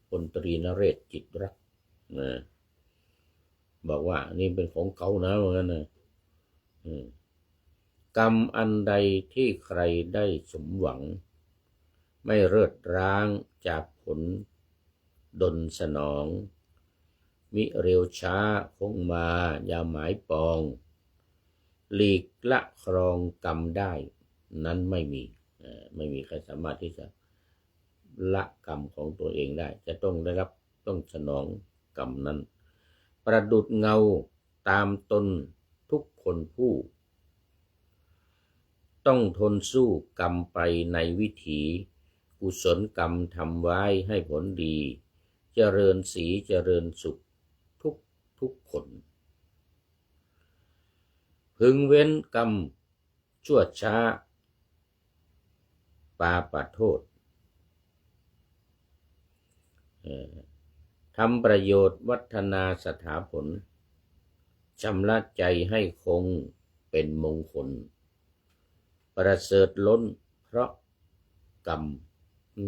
พลตรีนเรศจิตรักบอกว่านี่เป็นของเก่านะว่างั้นนะกรรมอันใดที่ใครได้สมหวังไม่เลิศร้างจากผลดลสนองมิเร็วช้าคงมาอย่าหมายปองหลีกละครองกรรมได้นั้นไม่มีใครสามารถที่จะละกรรมของตัวเองได้จะต้องได้รับต้องสนองกรรมนั้นประดุจเงาตามตนทุกคนผู้ต้องทนสู้กรรมไปในวิถีกุศลกรรมทำไว้ให้ผลดีเจริญสีเจริญสุขทุกคนพึงเว้นกรรมชั่วช้าปาปโทษทำประโยชน์วัฒนาสถาผลชำระใจให้คงเป็นมงคลประเสริฐล้นเพราะกรรม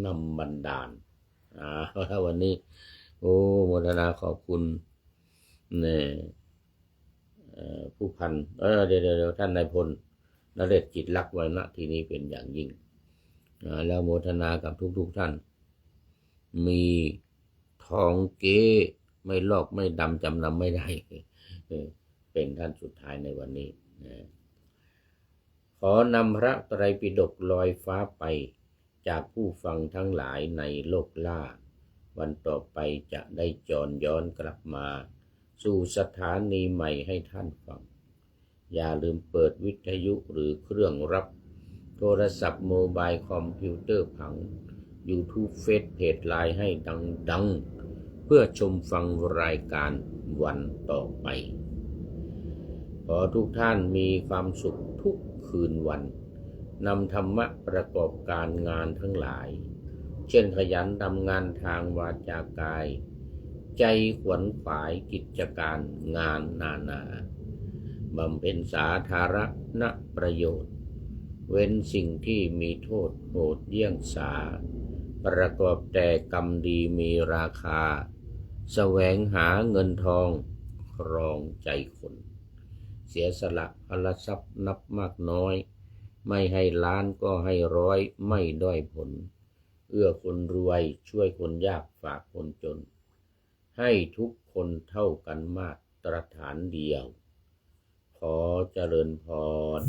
นำบันดาลวันนี้โมทนาขอบคุณผู้พันเดี๋ยวท่านนายพลนเรศจิตรักไว้ณที่นี้เป็นอย่างยิ่งแล้วโมทนากับทุกท่านมีทองเก๊ไม่ลอกไม่ดำจำนำไม่ได้เป็นท่านสุดท้ายในวันนี้ขอนำพระไตรปิฎกลอยฟ้าไปจากผู้ฟังทั้งหลายในโลกล่าวันต่อไปจะได้จรย้อนกลับมาสู่สถานีใหม่ให้ท่านฟังอย่าลืมเปิดวิทยุหรือเครื่องรับโทรศัพท์โมบายคอมพิวเตอร์ผัง YouTube เฟซเพจไลน์ให้ดังเพื่อชมฟังรายการวันต่อไปขอทุกท่านมีความสุขทุกคืนวัน นำธรรมะประกอบการงานทั้งหลายเช่นขยันทำงานทางวาจากายใจขวนขวายกิจการงานนานาบำเพ็ญสาธารณประโยชน์เว้นสิ่งที่มีโทษโหดเยี่ยงสาประกอบแต่กรรมดีมีราคาแสวงหาเงินทองครองใจคนเสียสละพลทรัพย์นับมากน้อยไม่ให้ล้านก็ให้ร้อยไม่ด้อยผลเอื้อคนรวยช่วยคนยากฝากคนจนให้ทุกคนเท่ากันมาตรฐานเดียวขอเจริญพร